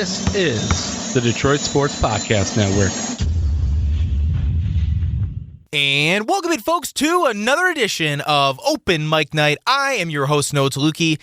This is the Detroit Sports Podcast Network. And welcome in, folks, to another edition of Open Mic Night. I am your host, Noah Taluki,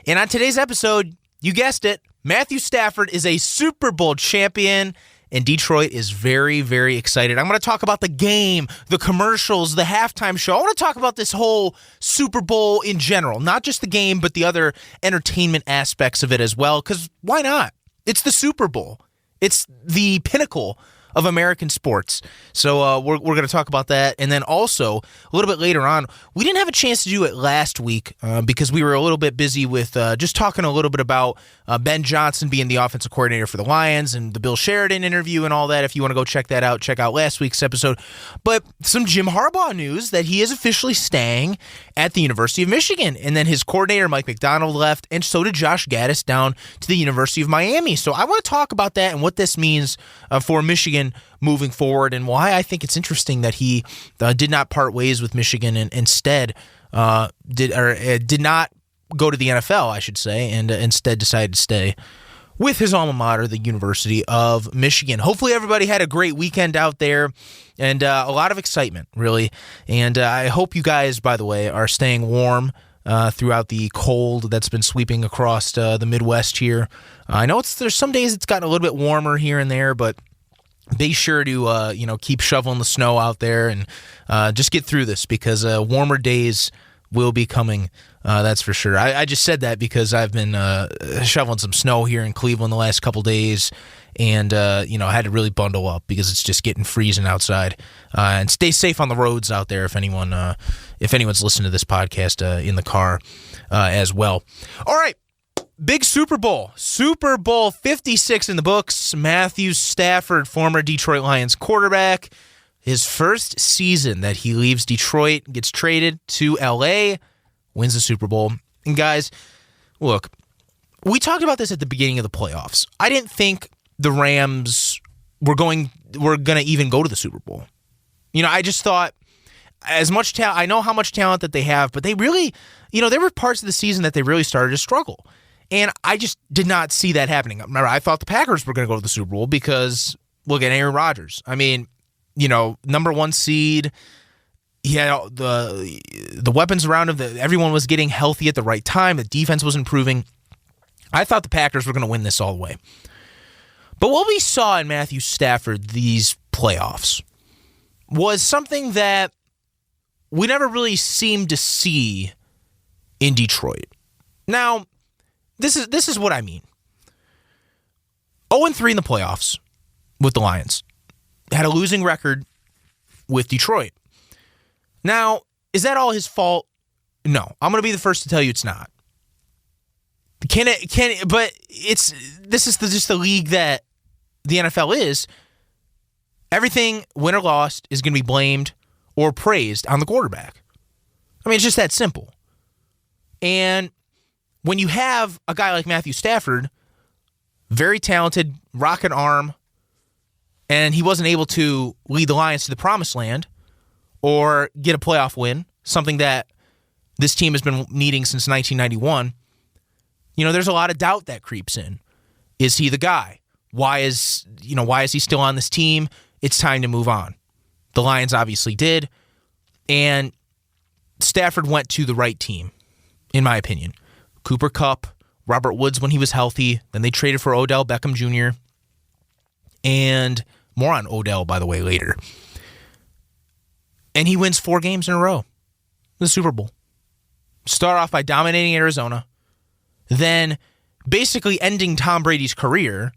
and on today's episode, you guessed it, Matthew Stafford is a Super Bowl champion, and Detroit is very, very excited. I'm going to talk about the game, the commercials, the halftime show. I want to talk about this whole Super Bowl in general, not just the game, but the other entertainment aspects of it as well, because why not? It's the Super Bowl. It's the pinnacle of American sports. So we're going to talk about that. And then also, a little bit later on, we didn't have a chance to do it last week because we were a little bit busy with just talking a little bit about Ben Johnson being the offensive coordinator for the Lions and the Bill Sheridan interview and all that. If you want to go check that out, check out last week's episode. But some Jim Harbaugh news that he is officially staying at the University of Michigan. And then his coordinator, Mike Macdonald, left, and so did Josh Gaddis down to the University of Miami. So I want to talk about that and what this means for Michigan moving forward, and why I think it's interesting that he did not part ways with Michigan and instead did not go to the NFL, I should say, and instead decided to stay with his alma mater, the University of Michigan. Hopefully everybody had a great weekend out there and a lot of excitement, really. And I hope you guys, by the way, are staying warm throughout the cold that's been sweeping across the Midwest here. I know there's some days it's gotten a little bit warmer here and there, but be sure to keep shoveling the snow out there and just get through this because warmer days will be coming. That's for sure. I just said that because I've been shoveling some snow here in Cleveland the last couple days, and I had to really bundle up because it's just getting freezing outside. And stay safe on the roads out there if anyone's listening to this podcast in the car as well. All right. Big Super Bowl 56 in the books. Matthew Stafford, former Detroit Lions quarterback, his first season that he leaves Detroit, gets traded to L.A., wins the Super Bowl. And guys, look, we talked about this at the beginning of the playoffs. I didn't think the Rams were going to even go to the Super Bowl. I just thought as much talent. I know how much talent that they have, but they really, there were parts of the season that they really started to struggle. And I just did not see that happening. Remember, I thought the Packers were going to go to the Super Bowl because, look at Aaron Rodgers. I mean, number one seed. He had the weapons around him. Everyone was getting healthy at the right time. The defense was improving. I thought the Packers were going to win this all the way. But what we saw in Matthew Stafford these playoffs was something that we never really seemed to see in Detroit. Now, This is what I mean. 0-3 in the playoffs with the Lions. Had a losing record with Detroit. Now, is that all his fault? No. I'm going to be the first to tell you it's not. But this is just the league that the NFL is. Everything, win or lost, is going to be blamed or praised on the quarterback. I mean, it's just that simple. And when you have a guy like Matthew Stafford, very talented, rocket arm, and he wasn't able to lead the Lions to the promised land or get a playoff win, something that this team has been needing since 1991, there's a lot of doubt that creeps in. Is he the guy? Why is he still on this team? It's time to move on. The Lions obviously did, and Stafford went to the right team, in my opinion. Cooper Kupp, Robert Woods when he was healthy. Then they traded for Odell Beckham Jr. And more on Odell, by the way, later. And he wins 4 games in a row. The Super Bowl. Start off by dominating Arizona. Then basically ending Tom Brady's career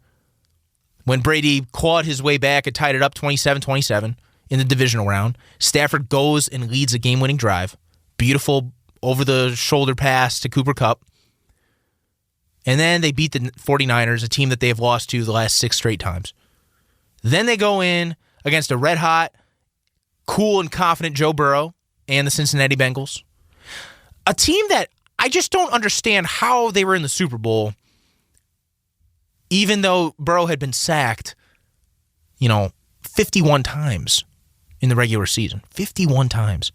when Brady clawed his way back and tied it up 27-27 in the divisional round. Stafford goes and leads a game-winning drive. Beautiful over-the-shoulder pass to Cooper Kupp. And then they beat the 49ers, a team that they have lost to the last 6 straight times. Then they go in against a red-hot, cool and confident Joe Burrow and the Cincinnati Bengals. A team that I just don't understand how they were in the Super Bowl, even though Burrow had been sacked, 51 times in the regular season. 51 times.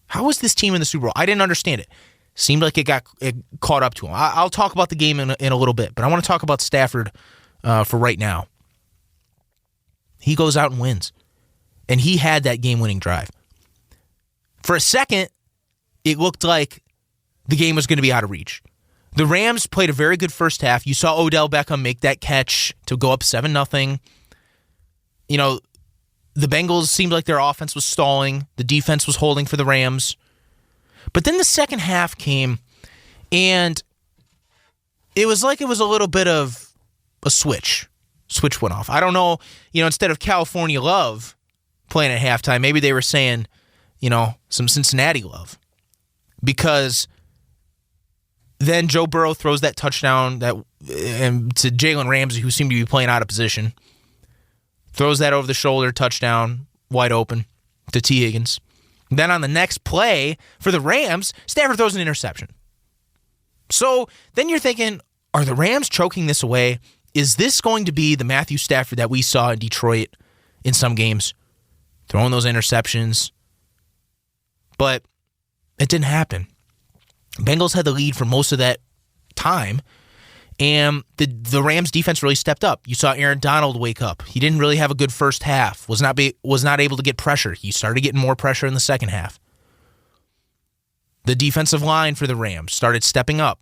How was this team in the Super Bowl? I didn't understand it. Seemed like it caught up to him. I'll talk about the game in a little bit, but I want to talk about Stafford for right now. He goes out and wins. And he had that game-winning drive. For a second, it looked like the game was going to be out of reach. The Rams played a very good first half. You saw Odell Beckham make that catch to go up 7-0. You know, the Bengals seemed like their offense was stalling. The defense was holding for the Rams. But then the second half came, and it was like it was a little bit of a switch. Switch went off. I don't know, instead of California love playing at halftime, maybe they were saying, some Cincinnati love. Because then Joe Burrow throws that touchdown to Jalen Ramsey, who seemed to be playing out of position. Throws that over the shoulder, touchdown, wide open to T. Higgins. Then on the next play for the Rams, Stafford throws an interception. So then you're thinking, are the Rams choking this away? Is this going to be the Matthew Stafford that we saw in Detroit in some games? Throwing those interceptions. But it didn't happen. Bengals had the lead for most of that time, and the Rams defense really stepped up. You saw Aaron Donald wake up. He didn't really have a good first half. Was not able to get pressure. He started getting more pressure in the second half. The defensive line for the Rams started stepping up.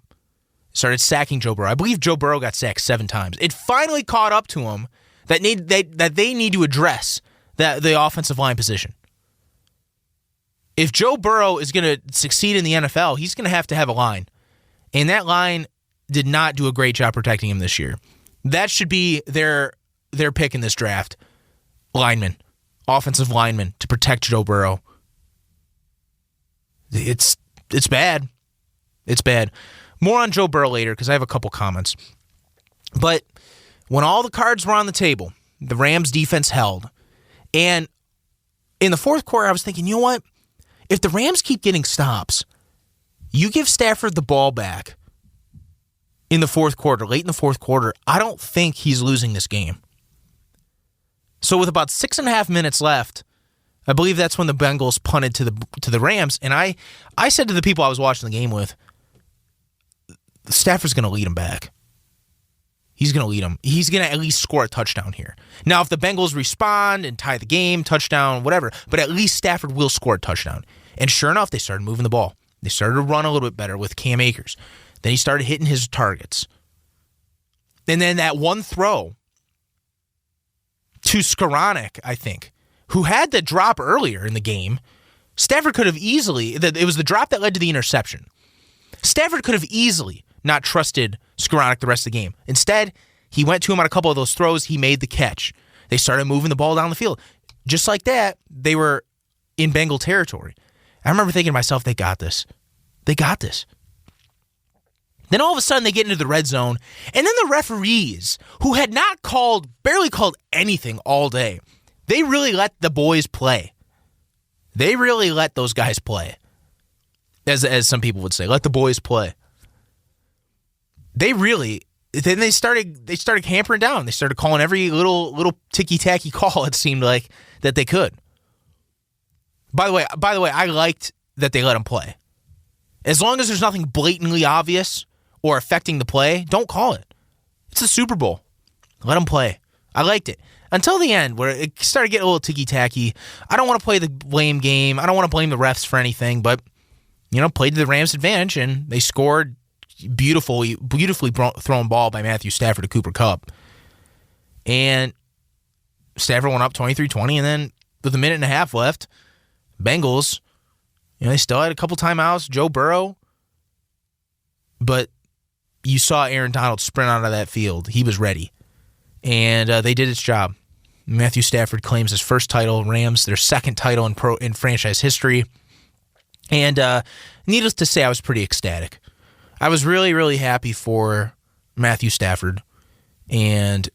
Started sacking Joe Burrow. I believe Joe Burrow got sacked 7 times. It finally caught up to him that they need to address the offensive line position. If Joe Burrow is going to succeed in the NFL, he's going to have a line. And that line did not do a great job protecting him this year. That should be their pick in this draft. Linemen. Offensive linemen to protect Joe Burrow. It's bad. It's bad. More on Joe Burrow later because I have a couple comments. But when all the cards were on the table, the Rams defense held. And in the fourth quarter, I was thinking, you know what? If the Rams keep getting stops, you give Stafford the ball back in the fourth quarter, late in the fourth quarter, I don't think he's losing this game. So with about 6.5 minutes left, I believe that's when the Bengals punted to the Rams. And I said to the people I was watching the game with, Stafford's going to lead him back. He's going to lead him. He's going to at least score a touchdown here. Now, if the Bengals respond and tie the game, touchdown, whatever, but at least Stafford will score a touchdown. And sure enough, they started moving the ball. They started to run a little bit better with Cam Akers. Then he started hitting his targets. And then that one throw to Skoranek, I think, who had the drop earlier in the game, Stafford could have easily, it was the drop that led to the interception. Stafford could have easily not trusted Skoranek the rest of the game. Instead, he went to him on a couple of those throws. He made the catch. They started moving the ball down the field. Just like that, they were in Bengal territory. I remember thinking to myself, they got this. They got this. Then all of a sudden, they get into the red zone, and then the referees, who had not barely called anything all day, they really let the boys play. They really let those guys play. As some people would say, let the boys play. Then they started hampering down. They started calling every little ticky-tacky call, it seemed like, that they could. By the way, I liked that they let them play. As long as there's nothing blatantly obvious or affecting the play, don't call it. It's the Super Bowl. Let them play. I liked it. Until the end, where it started getting a little ticky-tacky. I don't want to play the blame game. I don't want to blame the refs for anything, but played to the Rams' advantage, and they scored beautifully thrown ball by Matthew Stafford to Cooper Kupp. And Stafford went up 23-20, and then with a minute and a half left, Bengals, they still had a couple timeouts, Joe Burrow, but you saw Aaron Donald sprint out of that field. He was ready, and they did its job. Matthew Stafford claims his first title, Rams, their second title in franchise history. And needless to say, I was pretty ecstatic. I was really, really happy for Matthew Stafford and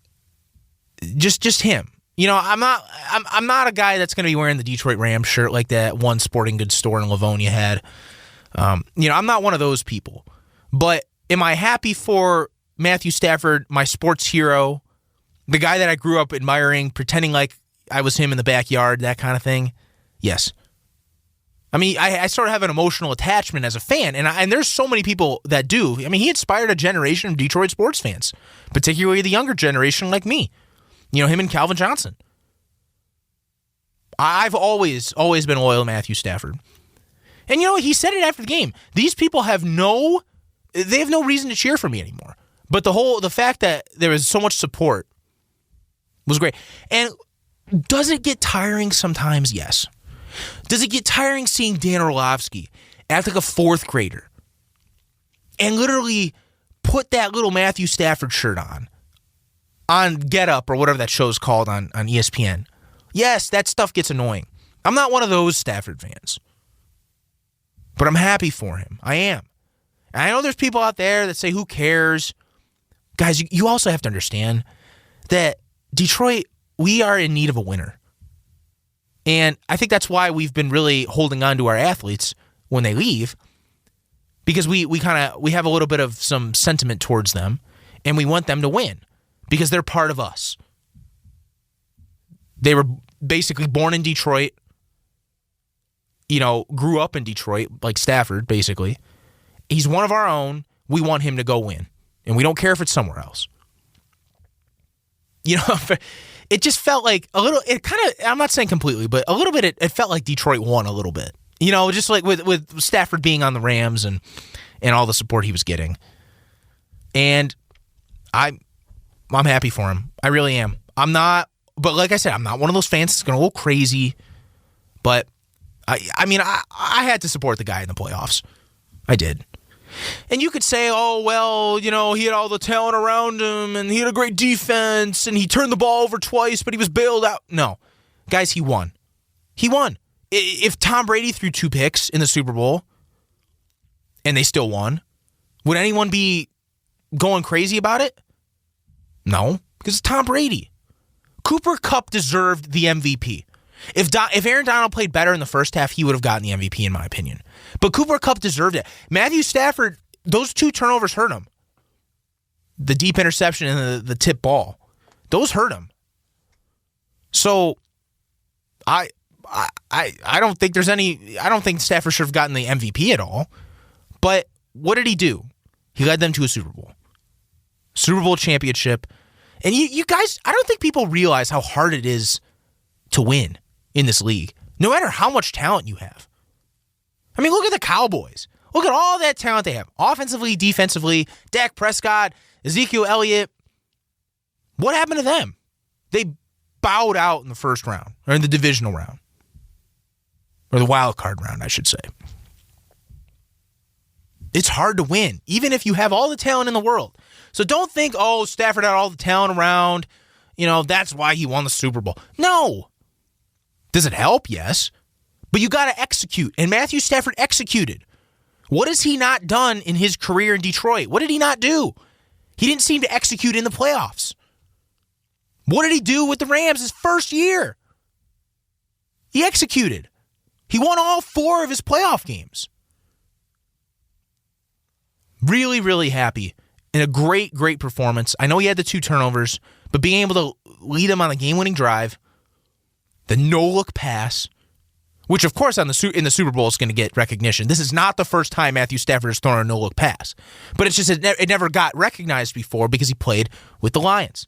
just him. I'm not a guy that's going to be wearing the Detroit Rams shirt like that one sporting goods store in Livonia had. I'm not one of those people. But am I happy for Matthew Stafford, my sports hero, the guy that I grew up admiring, pretending like I was him in the backyard, that kind of thing? Yes. I mean, I sort of have an emotional attachment as a fan, and there's so many people that do. I mean, he inspired a generation of Detroit sports fans, particularly the younger generation like me. You know, him and Calvin Johnson. I've always been loyal to Matthew Stafford. And, you know, he said it after the game. These people have no reason to cheer for me anymore. But the fact that there was so much support was great. And does it get tiring sometimes? Yes. Does it get tiring seeing Dan Orlovsky act like a fourth grader and literally put that little Matthew Stafford shirt on Get Up or whatever that show's called on ESPN? Yes, that stuff gets annoying. I'm not one of those Stafford fans, but I'm happy for him. I am. And I know there's people out there that say, who cares? Guys, you also have to understand that Detroit, we are in need of a winner. And I think that's why we've been really holding on to our athletes when they leave, because we have a little bit of some sentiment towards them, and we want them to win because they're part of us. They were basically born in Detroit, you know, grew up in Detroit, like Stafford, basically. He's one of our own. We want him to go win, and we don't care if it's somewhere else. You know, it just felt like a little, it kind of, I'm not saying completely, but a little bit, it felt like Detroit won a little bit. You know, just like with Stafford being on the Rams and all the support he was getting. And I'm happy for him. I really am. I'm not, but like I said, I'm not one of those fans that's going to go crazy. But, I mean, I had to support the guy in the playoffs. I did. And you could say, oh, well, you know, he had all the talent around him, and he had a great defense, and he turned the ball over twice, but he was bailed out. No. Guys, he won. He won. If Tom Brady threw 2 picks in the Super Bowl, and they still won, would anyone be going crazy about it? No, because it's Tom Brady. Cooper Kupp deserved the MVP. If Aaron Donald played better in the first half, he would have gotten the MVP, in my opinion. But Cooper Kupp deserved it. Matthew Stafford, those 2 turnovers hurt him. The deep interception and the tip ball. Those hurt him. So, I don't think there's any... I don't think Stafford should have gotten the MVP at all. But what did he do? He led them to a Super Bowl. Super Bowl championship. And you guys, I don't think people realize how hard it is to win in this league, no matter how much talent you have. I mean, look at the Cowboys. Look at all that talent they have. Offensively, defensively, Dak Prescott, Ezekiel Elliott. What happened to them? They bowed out in the first round, or in the divisional round. Or the wild card round, I should say. It's hard to win, even if you have all the talent in the world. So don't think, oh, Stafford had all the talent around. You know, that's why he won the Super Bowl. No. Does it help? Yes. But you got to execute. And Matthew Stafford executed. What has he not done in his career in Detroit? What did he not do? He didn't seem to execute in the playoffs. What did he do with the Rams his first year? He executed. He won all 4 of his playoff games. Really, really happy. And a great, great performance. I know he had the 2 turnovers, but being able to lead him on the game-winning drive, the no-look pass, which, of course, in the Super Bowl is going to get recognition. This is not the first time Matthew Stafford has thrown a no-look pass. But it's just it never got recognized before because he played with the Lions.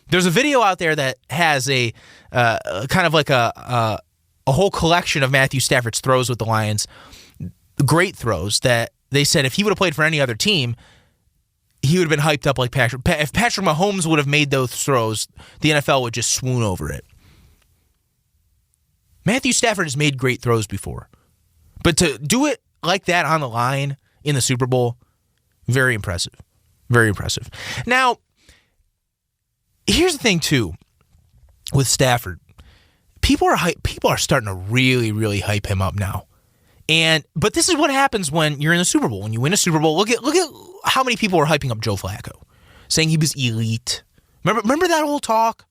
There's a video out there that has a kind of like a whole collection of Matthew Stafford's throws with the Lions, great throws that they said if he would have played for any other team, he would have been hyped up like Patrick. If Patrick Mahomes would have made those throws, the NFL would just swoon over it. Matthew Stafford has made great throws before. But to do it like that on the line in the Super Bowl, very impressive. Very impressive. Now, here's the thing, too, with Stafford. People are starting to really, really hype him up now. But this is what happens when you're in the Super Bowl. When you win a Super Bowl, look at how many people were hyping up Joe Flacco, saying he was elite. Remember that whole talk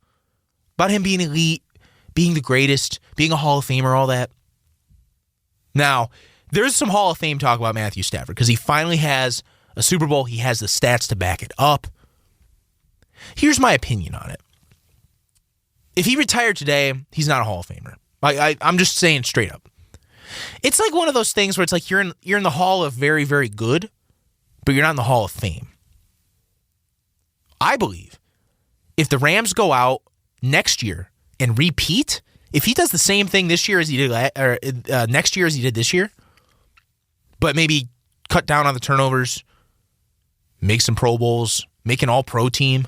about him being elite, being the greatest, being a Hall of Famer, all that? Now, there's some Hall of Fame talk about Matthew Stafford because he finally has a Super Bowl. He has the stats to back it up. Here's my opinion on it. If he retired today, he's not a Hall of Famer. I'm just saying straight up. It's like one of those things where it's like you're in the Hall of Very, Very Good, but you're not in the Hall of Fame. I believe if the Rams go out next year and repeat, if he does the same thing this year as he did next year as he did this year, but maybe cut down on the turnovers, make some Pro Bowls, make an All-Pro team,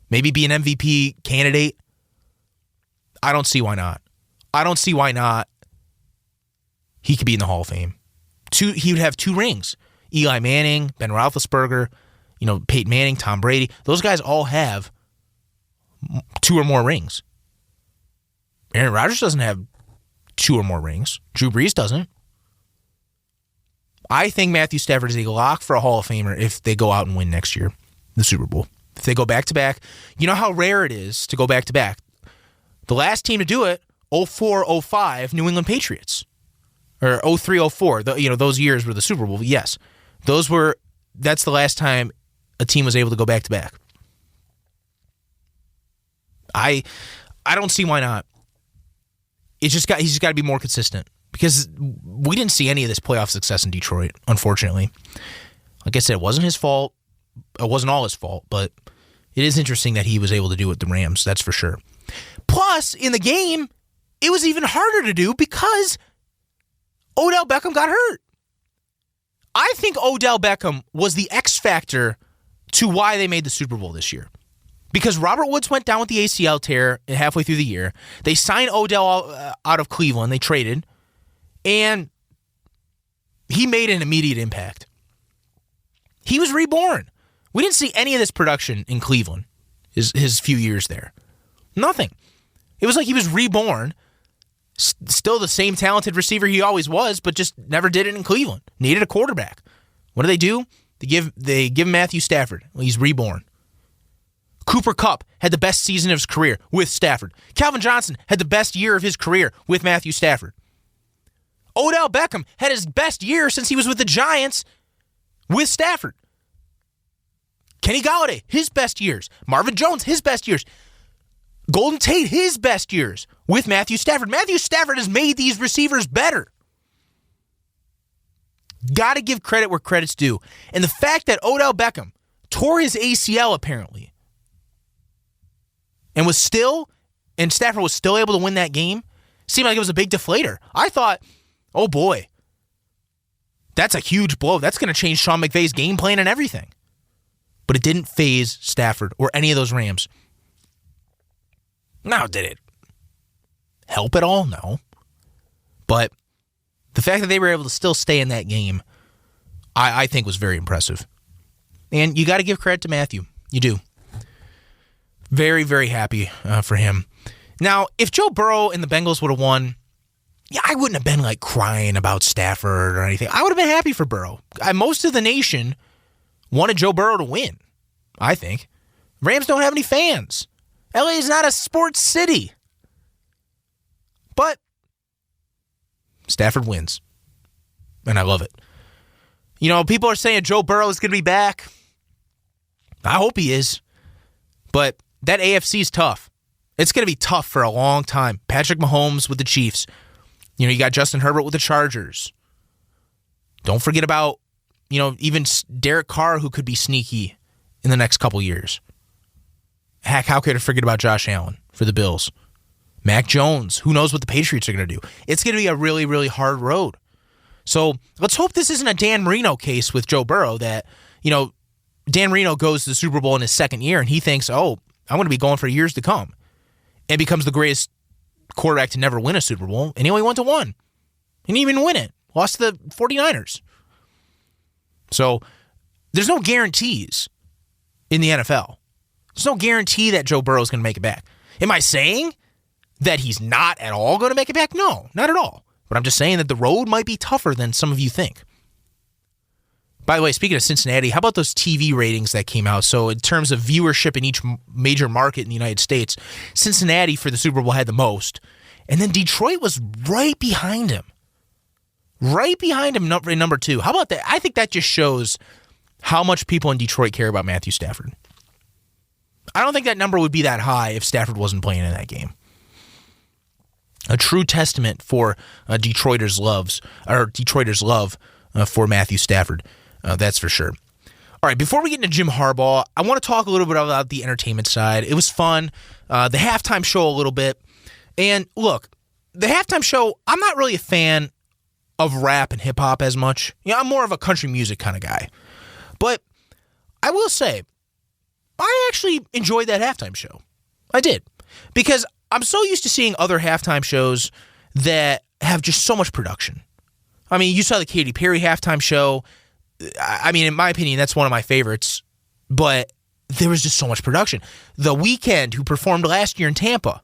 maybe be an MVP candidate, I don't see why not. I don't see why not. He could be in the Hall of Fame. He would have 2 rings. Eli Manning, Ben Roethlisberger, Peyton Manning, Tom Brady. Those guys all have 2 or more rings. Aaron Rodgers doesn't have 2 or more rings. Drew Brees doesn't. I think Matthew Stafford is a lock for a Hall of Famer if they go out and win next year, the Super Bowl. If they go back-to-back, you know how rare it is to go back-to-back. The last team to do it, 04-05, New England Patriots. Or 03-04, those years were the Super Bowl. Yes, that's the last time a team was able to go back-to-back. I don't see why not. He's just got to be more consistent because we didn't see any of this playoff success in Detroit, unfortunately. Like I said, it wasn't his fault. It wasn't all his fault, but it is interesting that he was able to do it with the Rams, that's for sure. Plus, in the game, it was even harder to do because Odell Beckham got hurt. I think Odell Beckham was the X factor to why they made the Super Bowl this year. Because Robert Woods went down with the ACL tear halfway through the year. They signed Odell out of Cleveland. They traded. And he made an immediate impact. He was reborn. We didn't see any of this production in Cleveland, his few years there. Nothing. It was like he was reborn. Still the same talented receiver he always was, but just never did it in Cleveland. Needed a quarterback. What do? They give Matthew Stafford. Well, he's reborn. Cooper Kupp had the best season of his career with Stafford. Calvin Johnson had the best year of his career with Matthew Stafford. Odell Beckham had his best year since he was with the Giants with Stafford. Kenny Golladay, his best years. Marvin Jones, his best years. Golden Tate, his best years with Matthew Stafford. Matthew Stafford has made these receivers better. Got to give credit where credit's due. And the fact that Odell Beckham tore his ACL apparently and Stafford was still able to win that game, seemed like it was a big deflator. I thought, oh boy, that's a huge blow. That's going to change Sean McVay's game plan and everything. But it didn't faze Stafford or any of those Rams. Now, did it help at all? No. But the fact that they were able to still stay in that game, I think was very impressive. And you got to give credit to Matthew. You do. Very, very happy for him. Now, if Joe Burrow and the Bengals would have won, I wouldn't have been like crying about Stafford or anything. I would have been happy for Burrow. Most of the nation wanted Joe Burrow to win, I think. Rams don't have any fans. LA is not a sports city. But Stafford wins. And I love it. People are saying Joe Burrow is going to be back. I hope he is. But that AFC is tough. It's going to be tough for a long time. Patrick Mahomes with the Chiefs. You got Justin Herbert with the Chargers. Don't forget about, even Derek Carr, who could be sneaky in the next couple years. Heck, how could I forget about Josh Allen for the Bills? Mac Jones, who knows what the Patriots are going to do? It's going to be a really, really hard road. So let's hope this isn't a Dan Marino case with Joe Burrow that, Dan Marino goes to the Super Bowl in his second year and he thinks, oh, I'm going to be going for years to come. And becomes the greatest quarterback to never win a Super Bowl. And he only went to one. He didn't even win it. Lost to the 49ers. So there's no guarantees in the NFL. There's no guarantee that Joe Burrow is going to make it back. Am I saying that he's not at all going to make it back? No, not at all. But I'm just saying that the road might be tougher than some of you think. By the way, speaking of Cincinnati, how about those TV ratings that came out? So in terms of viewership in each major market in the United States, Cincinnati for the Super Bowl had the most. And then Detroit was right behind him. Right behind him in number 2. How about that? I think that just shows how much people in Detroit care about Matthew Stafford. I don't think that number would be that high if Stafford wasn't playing in that game. a true testament for Detroiters' love for Matthew Stafford. That's for sure. All right, before we get into Jim Harbaugh, I want to talk a little bit about the entertainment side. It was fun. The halftime show a little bit. And look, the halftime show, I'm not really a fan of rap and hip-hop as much. I'm more of a country music kind of guy. But I will say, I actually enjoyed that halftime show. I did. Because I'm so used to seeing other halftime shows that have just so much production. I mean, you saw the Katy Perry halftime show. I mean, in my opinion, that's one of my favorites. But there was just so much production. The Weeknd, who performed last year in Tampa,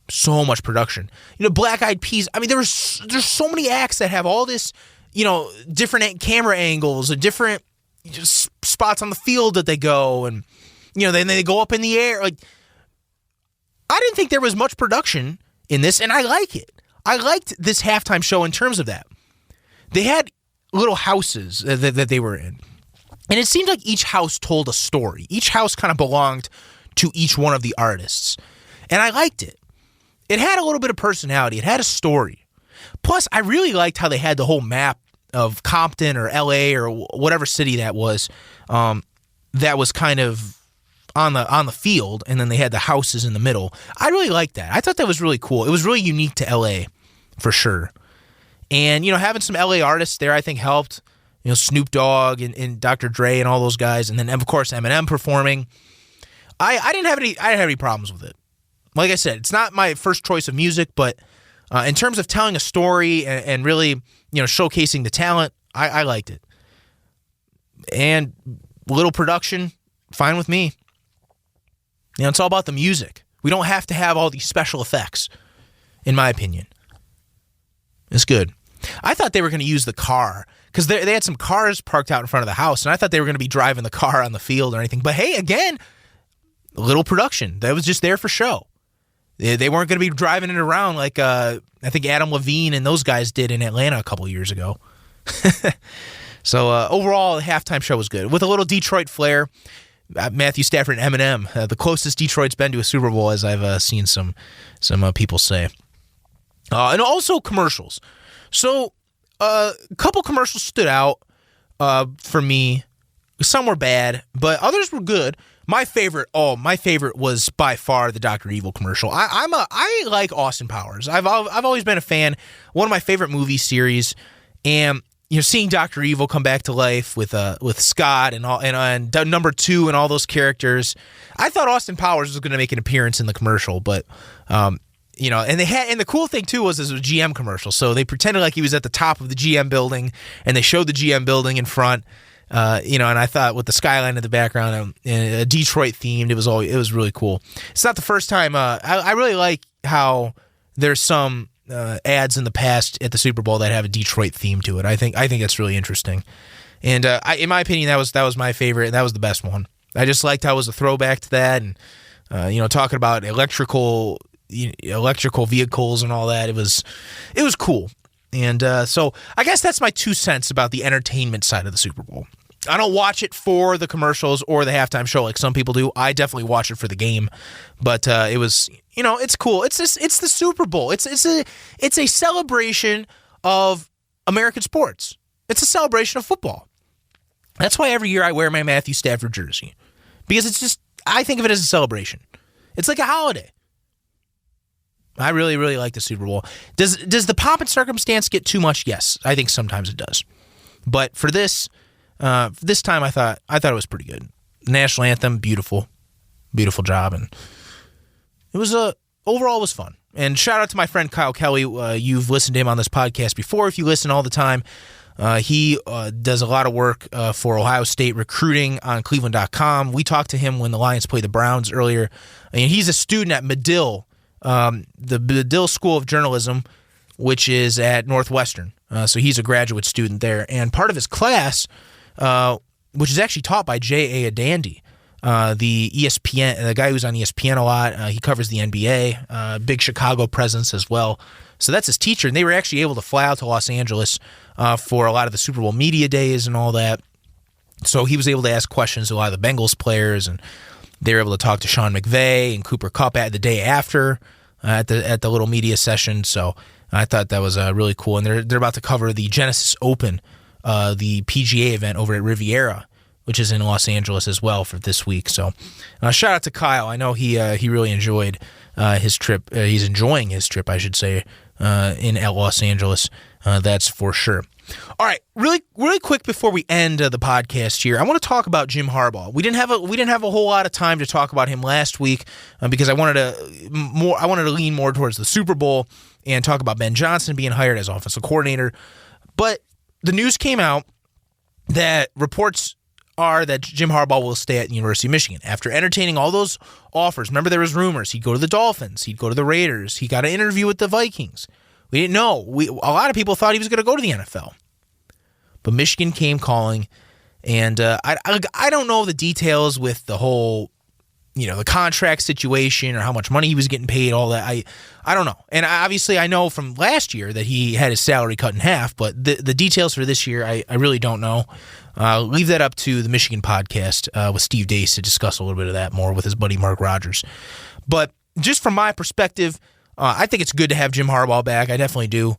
so much production. Black Eyed Peas. I mean, there's so many acts that have all this, different camera angles and different spots on the field that they go, and then they go up in the air. Like, I didn't think there was much production in this, and I like it. I liked this halftime show in terms of that. They had little houses that they were in. And it seemed like each house told a story. Each house kind of belonged to each one of the artists. And I liked it. It had a little bit of personality. It had a story. Plus, I really liked how they had the whole map of Compton or LA or whatever city that was kind of on the field, and then they had the houses in the middle. I really liked that. I thought that was really cool. It was really unique to LA, for sure. And, having some LA artists there, I think, helped. Snoop Dogg and Dr. Dre and all those guys. And then, of course, Eminem performing. I didn't have any problems with it. Like I said, it's not my first choice of music, but in terms of telling a story and really, showcasing the talent, I liked it. And little production, fine with me. It's all about the music. We don't have to have all these special effects, in my opinion. It's good. I thought they were going to use the car because they had some cars parked out in front of the house, and I thought they were going to be driving the car on the field or anything. But hey, again, a little production. That was just there for show. They weren't going to be driving it around like I think Adam Levine and those guys did in Atlanta a couple years ago. So overall, the halftime show was good. With a little Detroit flair, Matthew Stafford and Eminem, the closest Detroit's been to a Super Bowl, as I've seen some people say. And also commercials. So a couple commercials stood out for me. Some were bad, but others were good. My favorite was by far the Dr. Evil commercial. I like Austin Powers. I've always been a fan. One of my favorite movie series, and seeing Dr. Evil come back to life with Scott and number 2 and all those characters. I thought Austin Powers was going to make an appearance in the commercial, but and the cool thing too was this was a GM commercial, so they pretended like he was at the top of the GM building, and they showed the GM building in front. And I thought with the skyline in the background, Detroit themed, it was really cool. It's not the first time. I really like how there's some ads in the past at the Super Bowl that have a Detroit theme to it. I think that's really interesting. And in my opinion, that was my favorite, and that was the best one. I just liked how it was a throwback to that, and talking about electrical vehicles and all that. It was cool. And so I guess that's my 2 cents about the entertainment side of the Super Bowl. I don't watch it for the commercials or the halftime show like some people do. I definitely watch it for the game. But it was, it's cool. It's the Super Bowl. It's a celebration of American sports. It's a celebration of football. That's why every year I wear my Matthew Stafford jersey. Because I think of it as a celebration. It's like a holiday. I really, really like the Super Bowl. Does the pomp and circumstance get too much? Yes, I think sometimes it does. But for this time, I thought it was pretty good. National anthem, beautiful job, and it was overall it was fun. And shout out to my friend Kyle Kelly. You've listened to him on this podcast before. If you listen all the time, he does a lot of work for Ohio State recruiting on Cleveland.com. We talked to him when the Lions played the Browns earlier, and he's a student at Medill. The Medill School of Journalism, which is at Northwestern. So he's a graduate student there. And part of his class, which is actually taught by J.A. Adandy, the ESPN, the guy who's on ESPN a lot. He covers the NBA, big Chicago presence as well. So that's his teacher. And they were actually able to fly out to Los Angeles for a lot of the Super Bowl media days and all that. So he was able to ask questions to a lot of the Bengals players, and they were able to talk to Sean McVay and Cooper Kupp the day after at the little media session. So I thought that was really cool. And they're about to cover the Genesis Open, the PGA event over at Riviera, which is in Los Angeles as well for this week. So shout out to Kyle. I know he really enjoyed his trip. He's enjoying his trip, I should say, in Los Angeles. That's for sure. All right, really quick before we end the podcast here, I want to talk about Jim Harbaugh. We didn't have a whole lot of time to talk about him last week because I wanted to lean more towards the Super Bowl and talk about Ben Johnson being hired as offensive coordinator. But the news came out that reports are that Jim Harbaugh will stay at the University of Michigan after entertaining all those offers. Remember, there was rumors he'd go to the Dolphins, he'd go to the Raiders, he got an interview with the Vikings. We didn't know. A lot of people thought he was going to go to the NFL. But Michigan came calling, and I don't know the details with the whole, the contract situation or how much money he was getting paid, all that. I don't know. And obviously I know from last year that he had his salary cut in half, but the details for this year, I really don't know. Leave that up to the Michigan podcast with Steve Dace to discuss a little bit of that more with his buddy Mark Rogers. But just from my perspective, I think it's good to have Jim Harbaugh back. I definitely do.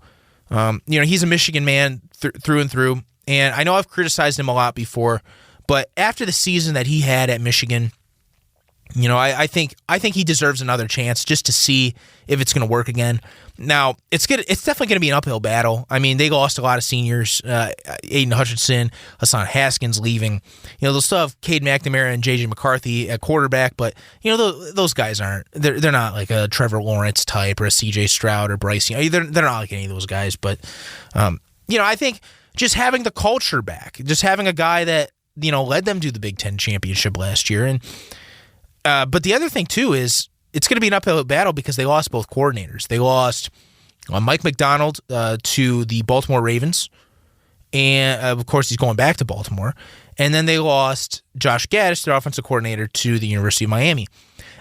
He's a Michigan man through and through, and I know I've criticized him a lot before, but after the season that he had at Michigan, I think he deserves another chance just to see if it's going to work again. Now, it's definitely going to be an uphill battle. I mean, they lost a lot of seniors, Aiden Hutchinson, Hassan Haskins leaving. They'll still have Cade McNamara and J.J. McCarthy at quarterback, but, those guys they're not like a Trevor Lawrence type or a C.J. Stroud or Bryce. They're not like any of those guys, but, I think just having the culture back, just having a guy that, led them to the Big Ten championship last year. And but the other thing, too, is it's going to be an uphill battle because they lost both coordinators. They lost Mike McDonald to the Baltimore Ravens, and, of course, he's going back to Baltimore. And then they lost Josh Gaddis, their offensive coordinator, to the University of Miami.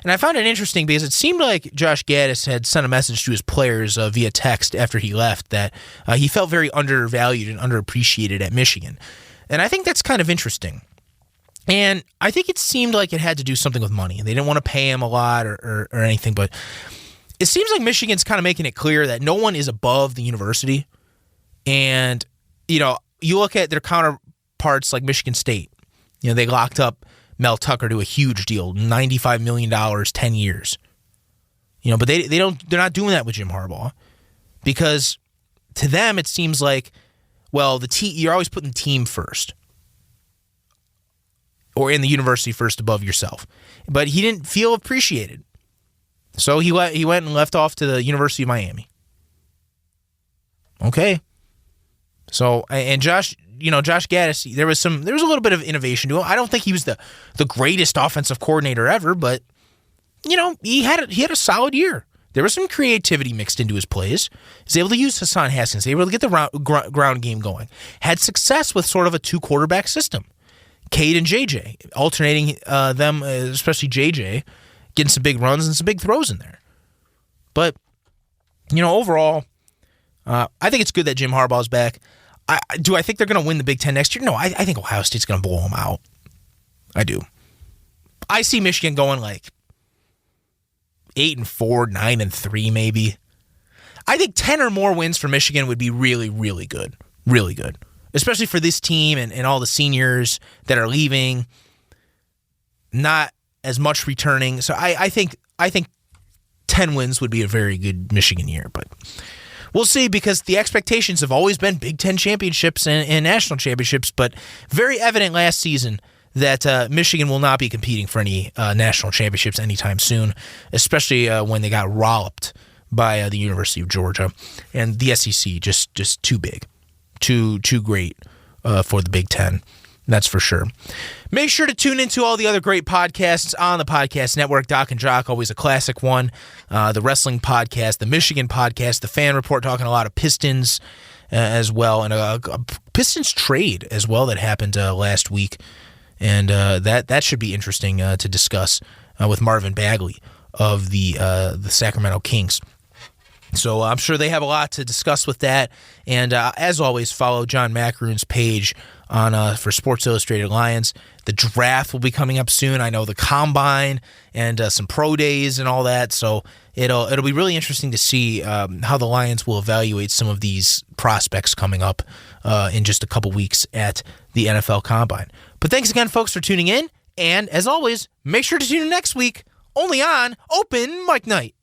And I found it interesting because it seemed like Josh Gaddis had sent a message to his players via text after he left that he felt very undervalued and underappreciated at Michigan. And I think that's kind of interesting. And I think it seemed like it had to do something with money. They didn't want to pay him a lot or anything, but it seems like Michigan's kind of making it clear that no one is above the university. And, you look at their counterparts like Michigan State. They locked up Mel Tucker to a huge deal, $95 million, 10 years. But they're not doing that with Jim Harbaugh because to them it seems like, well, you're always putting the team first. Or in the university first above yourself. But he didn't feel appreciated. So he went and left off to the University of Miami. Okay. So, and Josh Gaddis, there was a little bit of innovation to him. I don't think he was the greatest offensive coordinator ever, but, he had a solid year. There was some creativity mixed into his plays. He was able to use Hassan Haskins. He was able to get the ground game going. Had success with sort of a two-quarterback system. Cade and JJ, alternating them, especially JJ, getting some big runs and some big throws in there. But, overall, I think it's good that Jim Harbaugh's back. Do I think they're going to win the Big Ten next year? No, I think Ohio State's going to blow them out. I do. I see Michigan going like 8-4, 9-3 maybe. I think 10 or more wins for Michigan would be really, really good. Really good. Especially for this team and all the seniors that are leaving, not as much returning. So I think 10 wins would be a very good Michigan year, but we'll see because the expectations have always been Big Ten championships and national championships, but very evident last season that Michigan will not be competing for any national championships anytime soon, especially when they got walloped by the University of Georgia and the SEC, just too big. Too great for the Big Ten. That's for sure. Make sure to tune into all the other great podcasts on the podcast network. Doc and Jock, always a classic one. The Wrestling Podcast, the Michigan Podcast, the Fan Report, talking a lot of Pistons as well, and a Pistons trade as well that happened last week. And that should be interesting to discuss with Marvin Bagley of the Sacramento Kings. So I'm sure they have a lot to discuss with that. And as always, follow John Macaroon's page on for Sports Illustrated Lions. The draft will be coming up soon. I know the combine and some pro days and all that. So it'll be really interesting to see how the Lions will evaluate some of these prospects coming up in just a couple weeks at the NFL Combine. But thanks again, folks, for tuning in. And as always, make sure to tune in next week only on Open Mic Night.